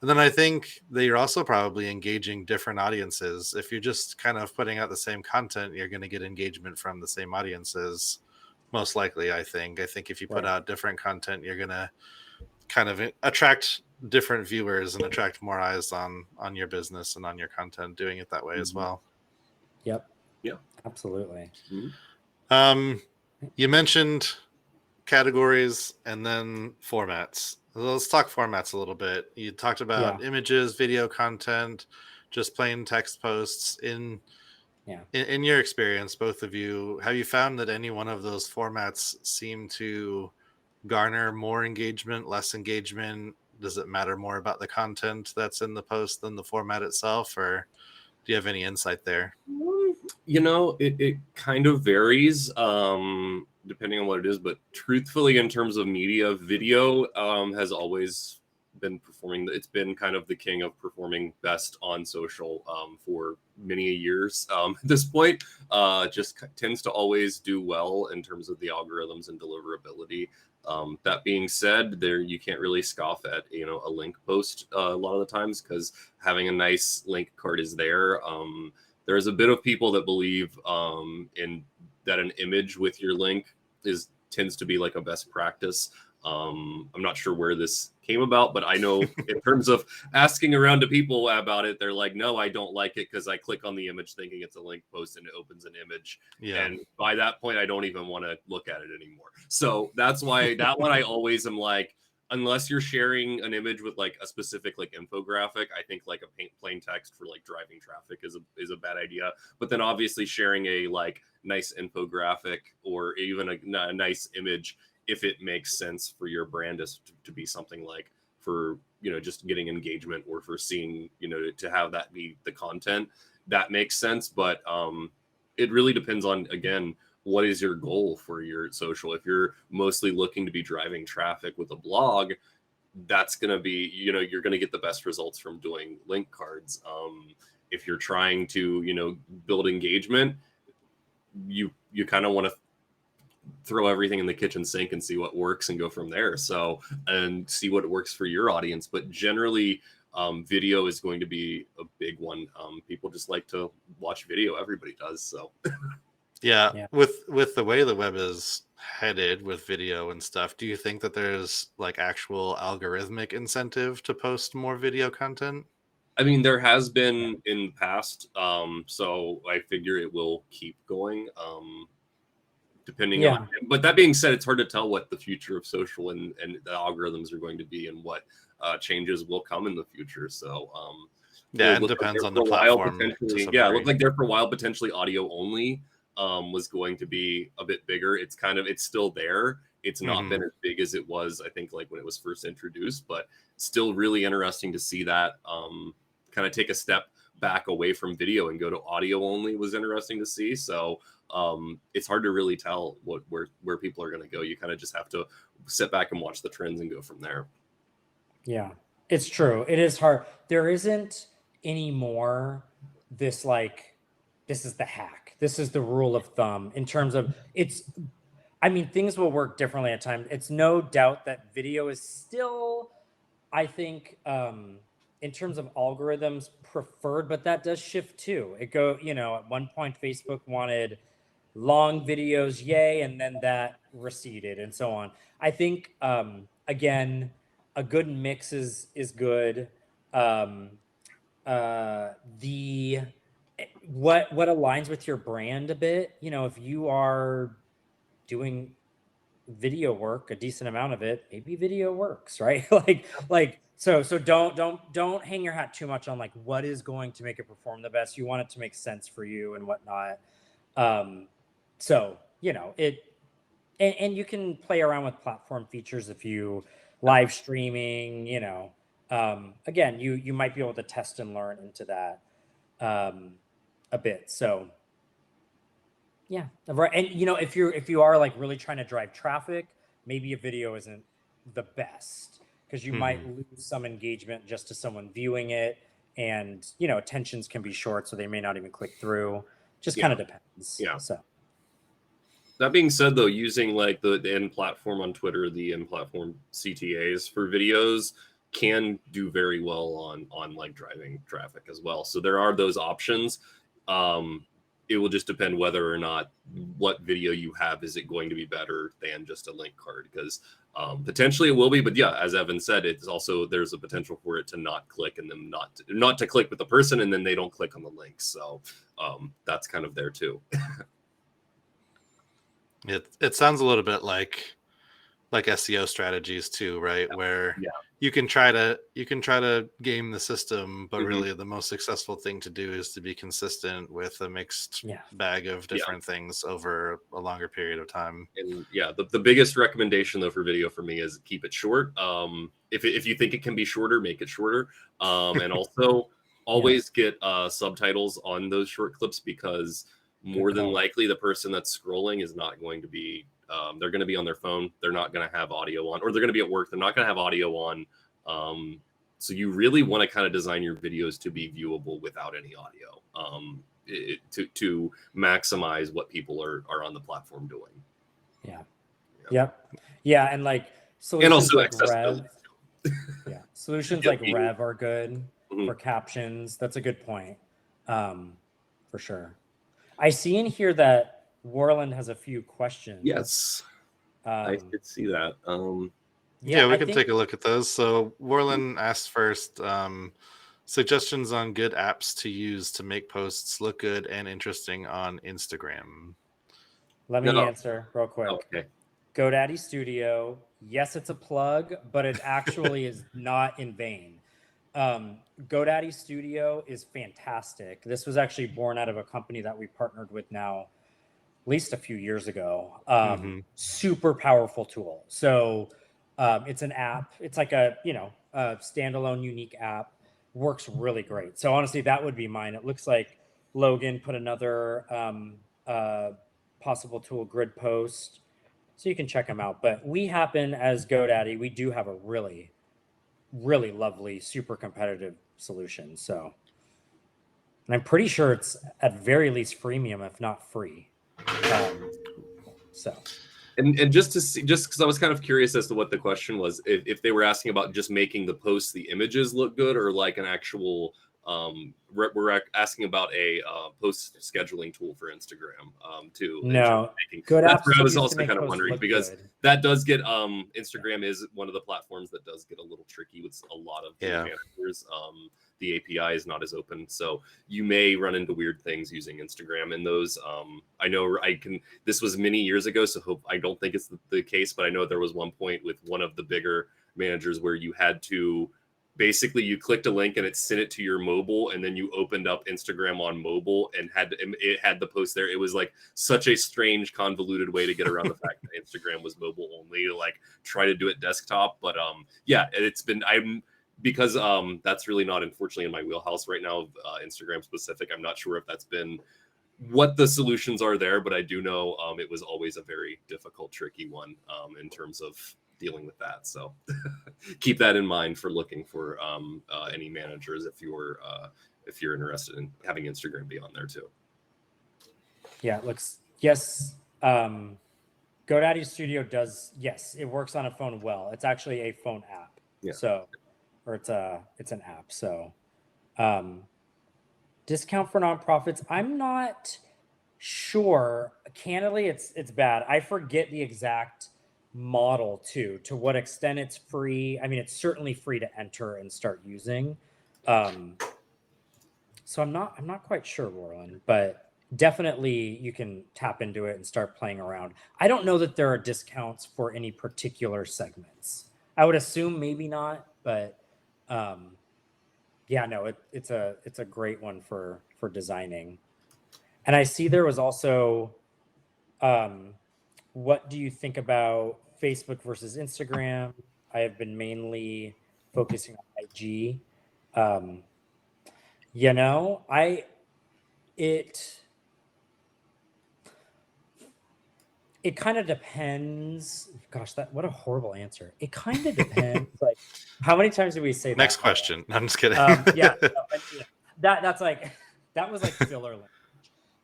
And then I think that you're also probably engaging different audiences. If you're just kind of putting out the same content, you're going to get engagement from the same audiences, most likely, I think. I think if you put out different content, you're going to kind of attract different viewers and attract more eyes on your business and on your content doing it that way as well. Yep. Yeah. Absolutely. You mentioned categories and then formats. Let's talk formats a little bit. You talked about images, video content, just plain text posts. In your experience, both of you, have you found that any one of those formats seem to garner more engagement, less engagement? Does it matter more about the content that's in the post than the format itself, or do you have any insight there? It kind of varies depending on what it is, but truthfully, in terms of media, video has always been performing. It's been kind of the king of performing best on social for many years at this point. Just tends to always do well in terms of the algorithms and deliverability. That being said, you can't really scoff at a link post a lot of the times, because having a nice link card is there. There's a bit of people that believe in that an image with your link tends to be like a best practice. I'm not sure where this came about, but I know in terms of asking around to people about it, they're like, no, I don't like it because I click on the image thinking it's a link post and it opens an image. Yeah. And by that point, I don't even want to look at it anymore. So that's why that one I always am like, unless you're sharing an image with like a specific like infographic, I think like a plain text for like driving traffic is a bad idea. But then obviously sharing a like nice infographic or even a nice image, if it makes sense for your brand to be something like for, just getting engagement or for seeing, to have that be the content, that makes sense. But it really depends on, again, what is your goal for your social? If you're mostly looking to be driving traffic with a blog, that's going to be, you're going to get the best results from doing link cards. If you're trying to, build engagement, you kind of want to throw everything in the kitchen sink and see what works and go from there. So, and see what works for your audience. But generally, video is going to be a big one. People just like to watch video. Everybody does. So. Yeah. With the way the web is headed with video and stuff, do you think that there's like actual algorithmic incentive to post more video content? I mean, there has been in the past, so I figure it will keep going, depending on. But that being said, it's hard to tell what the future of social and the algorithms are going to be, and what changes will come in the future. So it depends on the platform. It looked like there for a while potentially audio only was going to be a bit bigger. It's still there. It's not been as big as it was, I think, like when it was first introduced, but still really interesting to see that kind of take a step back away from video and go to audio only was interesting to see. So it's hard to really tell where people are going to go. You kind of just have to sit back and watch the trends and go from there. Yeah, it's true. It is hard. There isn't anymore this like, this is the hack. This is the rule of thumb in terms of I mean, things will work differently at times. It's no doubt that video is still, I think, in terms of algorithms, preferred, but that does shift too. At one point, Facebook wanted long videos, yay, and then that receded and so on. I think, again, a good mix is good. What aligns with your brand a bit, if you are doing video work, a decent amount of it, maybe video works, right? So don't hang your hat too much on like what is going to make it perform the best. You want it to make sense for you and whatnot. And you can play around with platform features if you live streaming, again, you might be able to test and learn into that a bit. So yeah, right. And if you are like really trying to drive traffic, maybe a video isn't the best because you might lose some engagement just to someone viewing it, and attentions can be short, so they may not even click through. Just kind of depends. Yeah. So that being said, though, using like the end platform on Twitter, the end platform CTAs for videos can do very well on like driving traffic as well. So there are those options. It will just depend whether or not what video you have, is it going to be better than just a link card? Because potentially it will be, but yeah, as Evan said, it's also, there's a potential for it to not click and them not to click with the person, and then they don't click on the link. So that's kind of there too. It sounds a little bit like SEO strategies too, right? Where you can try to game the system, but really the most successful thing to do is to be consistent with a mixed bag of different things over a longer period of time. And the biggest recommendation though for video for me is keep it short. If you think it can be shorter, make it shorter. And also always get subtitles on those short clips, because more than likely the person that's scrolling is not going to be they're going to be on their phone. They're not going to have audio on, or they're going to be at work. They're not going to have audio on. So you really want to kind of design your videos to be viewable without any audio, to maximize what people are on the platform doing. Yeah. And like solutions and also like accessibility. Solutions like Rev are good for captions. That's a good point, for sure. I see in here that Warland has a few questions. Yes, I did see that. We can take a look at those. So Warland asked first, suggestions on good apps to use to make posts look good and interesting on Instagram. Let me answer real quick. Okay. GoDaddy Studio. Yes, it's a plug, but it actually is not in vain. GoDaddy Studio is fantastic. This was actually born out of a company that we partnered with now at least a few years ago. Super powerful tool. So it's an app. It's like a standalone unique app. Works really great. So honestly, that would be mine. It looks like Logan put another possible tool, Grid Post. So you can check them out. But we happen, as GoDaddy, we do have a really, really lovely, super competitive solution. So, and I'm pretty sure it's at very least freemium, if not free. And just because I was kind of curious as to what the question was, if they were asking about just making the posts, the images look good, or like an actual we're asking about a post scheduling tool for Instagram too. No, good. That's what I was also kind of wondering, because that does get Instagram is one of the platforms that does get a little tricky with a lot of managers. The API is not as open, so you may run into weird things using Instagram. And those, I know this was many years ago, so I don't think it's the case, but I know there was one point with one of the bigger managers where you had to basically you clicked a link and it sent it to your mobile, and then you opened up Instagram on mobile and it had the post there. It was like such a strange, convoluted way to get around the fact that Instagram was mobile only, to like try to do it desktop. But yeah, because that's really not, unfortunately, in my wheelhouse right now, Instagram specific. I'm not sure if that's been what the solutions are there, but I do know it was always a very difficult, tricky one in terms of dealing with that. So keep that in mind for looking for any managers if you're interested in having Instagram be on there too. Yeah, it looks, yes. GoDaddy Studio does, yes, it works on a phone well. It's actually a phone app. Yeah. So, or it's an app. So, discount for nonprofits. I'm not sure. Candidly, it's bad. I forget the exact model too, to what extent it's free. I mean, it's certainly free to enter and start using. So I'm not quite sure, Warren, but definitely you can tap into it and start playing around. I don't know that there are discounts for any particular segments. I would assume maybe not, but yeah, no, it's a great one for designing. And I see there was also, what do you think about Facebook versus Instagram? I have been mainly focusing on IG. You know, it kind of depends. Gosh, what a horrible answer. It kind of depends. Like, how many times do we say that? Next question. I'm just kidding. Yeah, that's like, that was like filler language.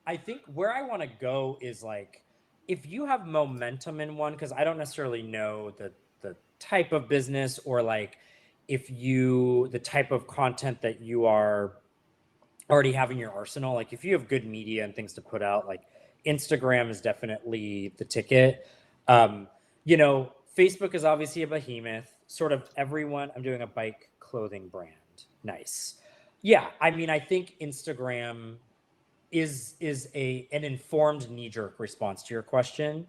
I think where I want to go is like, if you have momentum in one, because I don't necessarily know the type of business, or like the type of content that you are already have in your arsenal. Like if you have good media and things to put out, like Instagram is definitely the ticket. You know, Facebook is obviously a behemoth. Sort of everyone. I'm doing a bike clothing brand. Nice. Yeah, I mean, I think Instagram is an informed knee-jerk response to your question.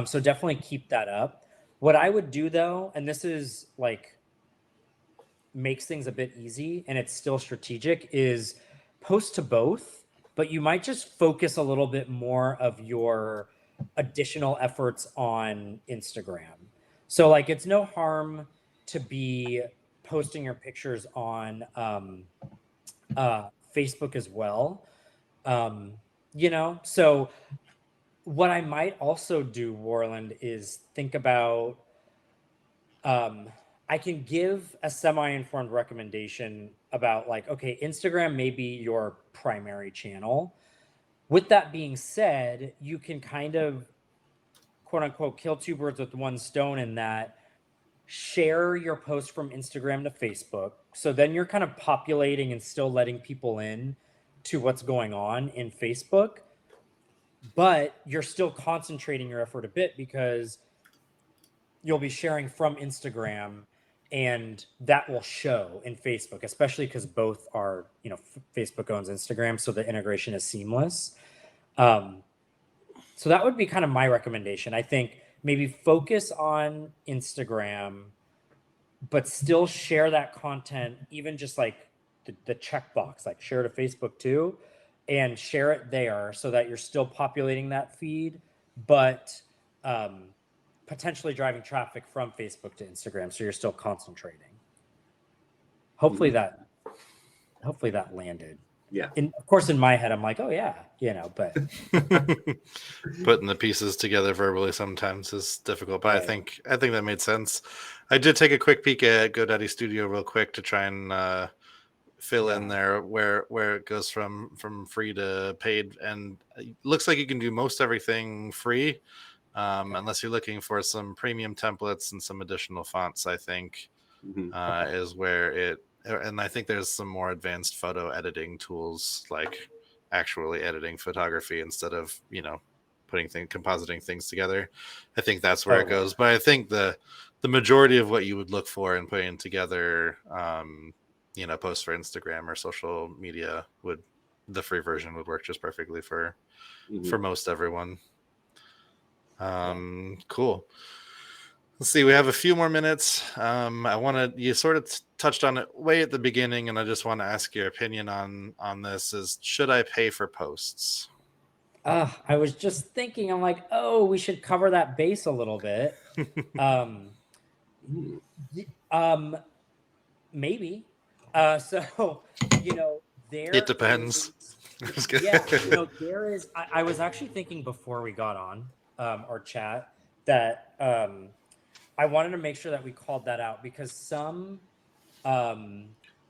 So definitely keep that up. What I would do though, and this is like makes things a bit easy and it's still strategic, is post to both, but you might just focus a little bit more of your additional efforts on Instagram. So like it's no harm to be posting your pictures on Facebook as well. You know, so what I might also do, Warland, is think about, I can give a semi-informed recommendation about like, okay, Instagram may be your primary channel. With that being said, you can kind of, quote unquote, kill two birds with one stone, in that share your post from Instagram to Facebook. So then you're kind of populating and still letting people in to what's going on in Facebook, but you're still concentrating your effort a bit because you'll be sharing from Instagram, and that will show in Facebook, especially because both are, you know, Facebook owns Instagram, so the integration is seamless. So that would be kind of my recommendation. I think maybe focus on Instagram, but still share that content, even just like the checkbox, like share to Facebook too, and share it there so that you're still populating that feed, but potentially driving traffic from Facebook to Instagram, so you're still concentrating. Hopefully that landed. Yeah. And of course, in my head, I'm like, oh yeah, you know, but putting the pieces together verbally sometimes is difficult. But right. I think that made sense. I did take a quick peek at GoDaddy Studio real quick to try and fill in there where it goes from free to paid, and it looks like you can do most everything free, unless you're looking for some premium templates and some additional fonts. I think is where it. And I think there's some more advanced photo editing tools, like actually editing photography instead of, you know, compositing things together. I think that's where it goes. But I think the majority of what you would look for in putting together, you know, posts for Instagram or social media, the free version would work just perfectly for most everyone. Cool. Let's see, we have a few more minutes. You sort of touched on it way at the beginning, and I just want to ask your opinion on this is, should I pay for posts? I was just thinking, I'm like, oh, we should cover that base a little bit. Maybe. So, It depends. There is, I was actually thinking before we got on our chat that I wanted to make sure that we called that out, because some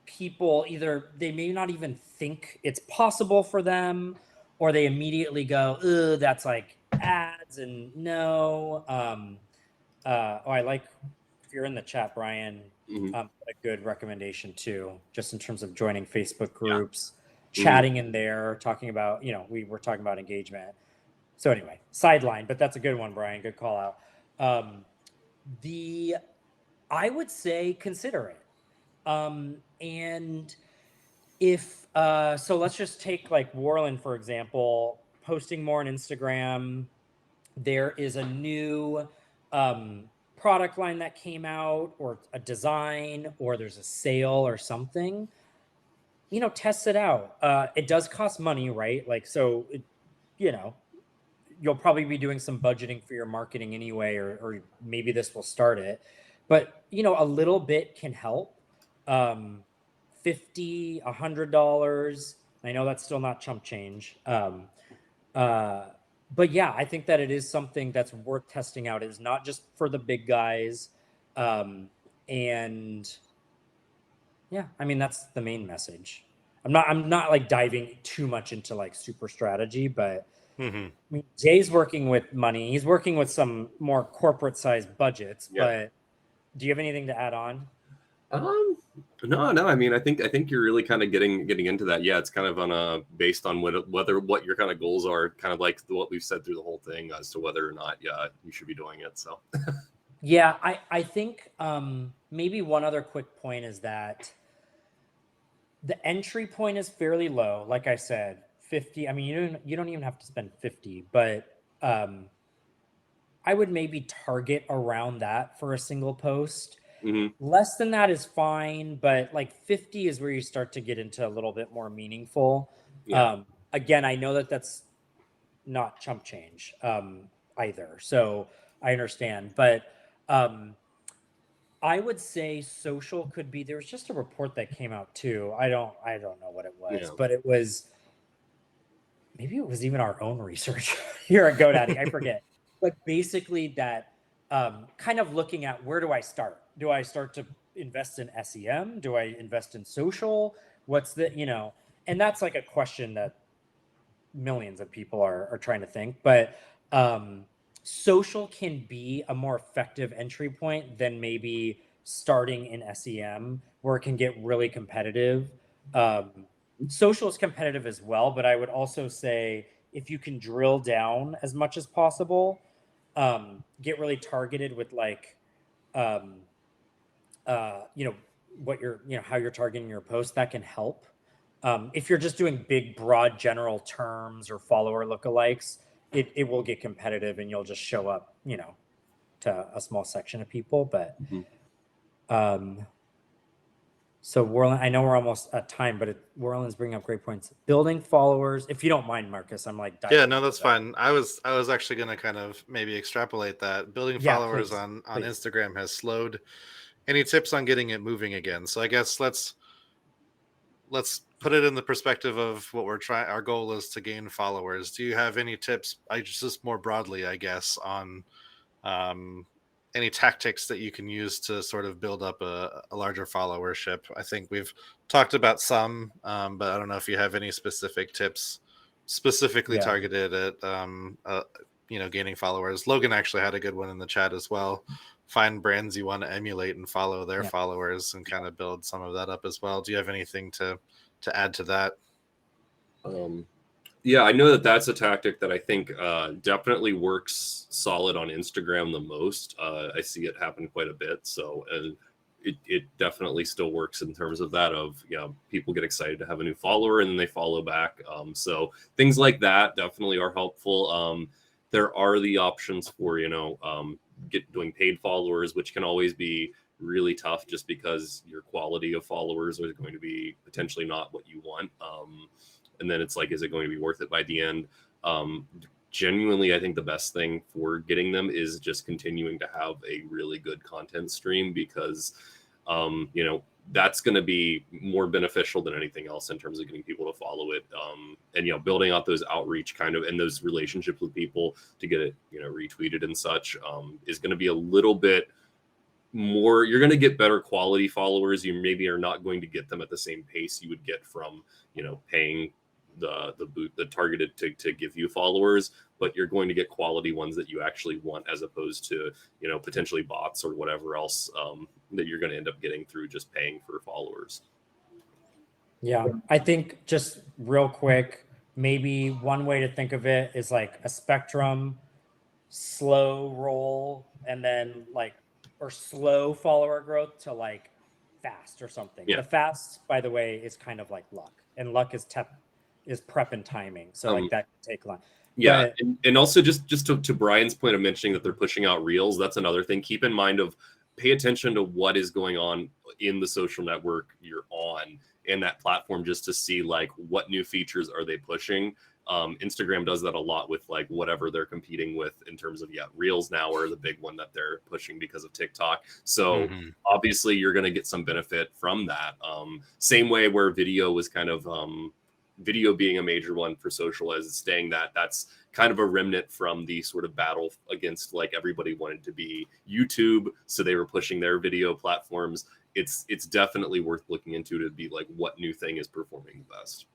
people, either they may not even think it's possible for them, or they immediately go, "Ugh, that's like ads," and no. I like, if you're in the chat, Brian, a good recommendation too, just in terms of joining Facebook groups, chatting in there, talking about, we were talking about engagement. So anyway, sideline, but that's a good one, Brian. Good call out. I would say consider it. And if, so let's just take like Warland, for example, posting more on Instagram. There is a new product line that came out, or a design, or there's a sale or something, test it out. It does cost money, right? Like, so, you'll probably be doing some budgeting for your marketing anyway, or maybe this will start it. But, a little bit can help. $50, $100. I know that's still not chump change. But yeah, I think that it is something that's worth testing out. It is not just for the big guys. And yeah, I mean, that's the main message. I'm not like diving too much into like super strategy, but I mean, Jay's working with money. He's working with some more corporate sized budgets, but do you have anything to add on? No. I mean, I think you're really kind of getting into that. Yeah, it's kind of based on what your kind of goals are, kind of like what we've said through the whole thing as to whether or not you should be doing it. So yeah, I think maybe one other quick point is that the entry point is fairly low. Like I said, 50. I mean, you don't even have to spend 50, but I would maybe target around that for a single post. Less than that is fine, but like 50 is where you start to get into a little bit more meaningful. Again, I know that that's not chump change either, so I understand, but I would say social could be. There was just a report that came out too. I don't know what it was, but it was, maybe it was even our own research here at GoDaddy. I forget, but basically that kind of looking at, where do I start? Do I start to invest in SEM? Do I invest in social? What's the, and that's like a question that millions of people are trying to think, but social can be a more effective entry point than maybe starting in SEM, where it can get really competitive. Social is competitive as well, but I would also say, if you can drill down as much as possible, get really targeted with like, what you're, how you're targeting your post, that can help. If you're just doing big, broad, general terms or follower lookalikes, it will get competitive, and you'll just show up, to a small section of people. But so Warland, I know we're almost at time, but Warland's bringing up great points. Building followers, if you don't mind, Marcus. I'm like, yeah, no, that's fine. I was actually going to kind of maybe extrapolate that. Building followers please, on Instagram has slowed. Any tips on getting it moving again? So I guess let's put it in the perspective of what we're trying. Our goal is to gain followers. Do you have any tips? Just more broadly, I guess, on any tactics that you can use to sort of build up a larger followership? I think we've talked about some, but I don't know if you have any specific tips specifically targeted at gaining followers. Logan actually had a good one in the chat as well. Find brands you want to emulate and follow their followers, and kind of build some of that up as well. Do you have anything to add to that? Yeah, I know that's a tactic that I think definitely works solid on Instagram the most. I see it happen quite a bit. So, and it definitely still works in terms of that, of, people get excited to have a new follower and then they follow back. So things like that definitely are helpful. There are the options for, doing paid followers, which can always be really tough just because your quality of followers are going to be potentially not what you want. And then it's like, is it going to be worth it by the end? Genuinely, I think the best thing for getting them is just continuing to have a really good content stream, because that's going to be more beneficial than anything else in terms of getting people to follow it. And building out those outreach kind of and those relationships with people to get it retweeted and such is going to be a little bit more. You're going to get better quality followers. You maybe are not going to get them at the same pace you would get from paying the targeted to give you followers, but you're going to get quality ones that you actually want, as opposed to potentially bots or whatever else that you're going to end up getting through just paying for followers. Yeah, I think just real quick, maybe one way to think of it is like a spectrum, slow roll, and then or slow follower growth to fast or something. The fast, by the way, is kind of like luck, and luck is prep and timing. So that can take long. Yeah, but, and also just to Brian's point of mentioning that they're pushing out reels, that's another thing. Keep in mind pay attention to what is going on in the social network you're on in that platform, just to see what new features are they pushing. Instagram does that a lot with whatever they're competing with in terms of reels now are the big one that they're pushing because of TikTok. So obviously you're going to get some benefit from that. Same way where video was kind of video being a major one for social, as it's staying that's kind of a remnant from the sort of battle against everybody wanted to be YouTube, so they were pushing their video platforms. It's definitely worth looking into to be what new thing is performing the best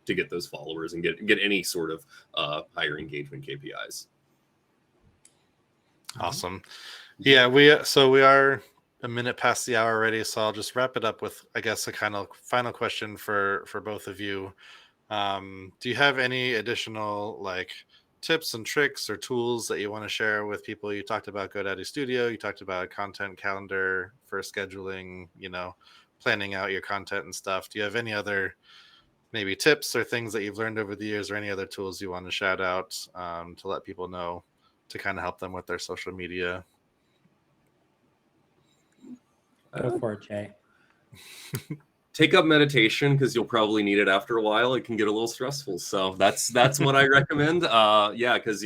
to get those followers and get any sort of higher engagement KPIs. Awesome. Yeah, we are a minute past the hour already, so I'll just wrap it up with, I guess, a kind of final question for both of you. Do you have any additional tips and tricks or tools that you want to share with people? You talked about GoDaddy Studio, you talked about a content calendar for scheduling, planning out your content and stuff. Do you have any other maybe tips or things that you've learned over the years, or any other tools you want to shout out to let people know to kind of help them with their social media? Go for it, Jay. Take up meditation, because you'll probably need it after a while. It can get a little stressful, so that's what I recommend. Because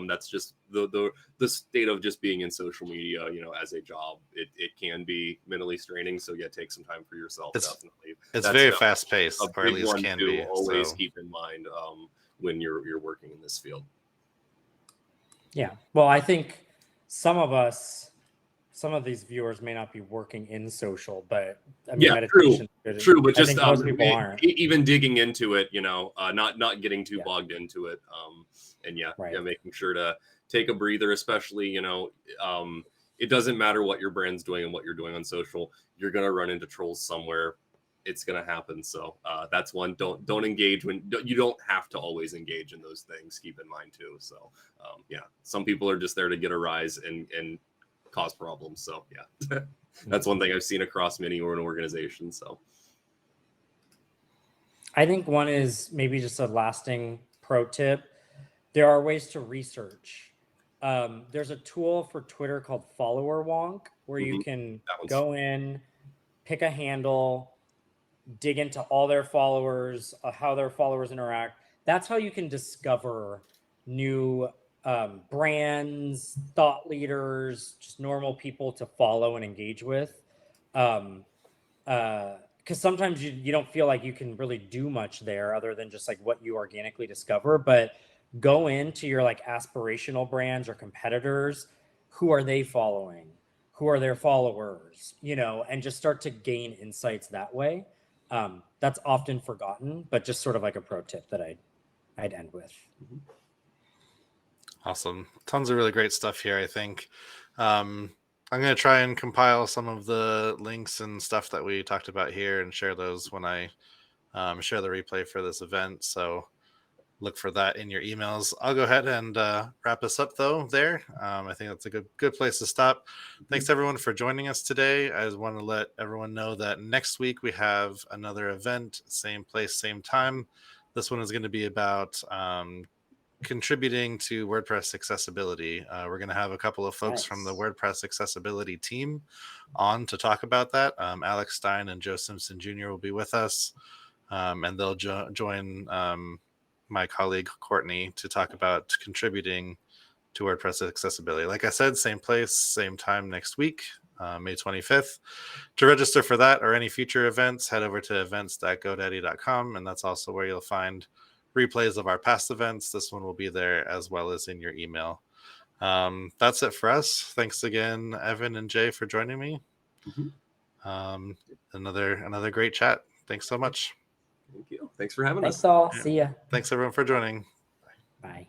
that's just the state of just being in social media. As a job, it can be mentally straining. So take some time for yourself. Definitely, it's very fast paced, or at least can be. Always keep in mind when you're working in this field. Yeah, well, I think some of these viewers may not be working in social, but I mean, meditation. True, but just most people aren't. Even digging into it, not getting too bogged into it, and making sure to take a breather, especially, it doesn't matter what your brand's doing and what you're doing on social. You're gonna run into trolls somewhere. It's gonna happen. So that's one. Don't engage you don't have to always engage in those things. Keep in mind too. So some people are just there to get a rise and cause problems. So that's one thing I've seen across many organizations. So I think one is maybe just a lasting pro tip. There are ways to research. There's a tool for Twitter called Follower Wonk, where you can go in, pick a handle, dig into all their followers, how their followers interact. That's how you can discover new brands, thought leaders, just normal people to follow and engage with. Because sometimes you don't feel like you can really do much there other than just what you organically discover. But go into your aspirational brands or competitors. Who are they following? Who are their followers? And just start to gain insights that way. That's often forgotten, but just sort of a pro tip that I'd end with. Awesome. Tons of really great stuff here, I think. I'm going to try and compile some of the links and stuff that we talked about here and share those when I share the replay for this event. So look for that in your emails. I'll go ahead and wrap us up, though, there. I think that's a good place to stop. Thanks, everyone, for joining us today. I just want to let everyone know that next week we have another event, same place, same time. This one is going to be about contributing to WordPress accessibility. We're going to have a couple of folks from the WordPress accessibility team on to talk about that. Alex Stein and Joe Simpson Jr. will be with us, and they'll join my colleague Courtney to talk about contributing to WordPress accessibility. Like I said, same place, same time next week, May 25th. To register for that or any future events, head over to events.godaddy.com, and that's also where you'll find replays of our past events. This one will be there as well as in your email. That's it for us. Thanks again, Evan and Jay, for joining me. Another great chat. Thanks so much. Thank you. Thanks for having us. Thanks all. See ya. Thanks everyone for joining. Bye.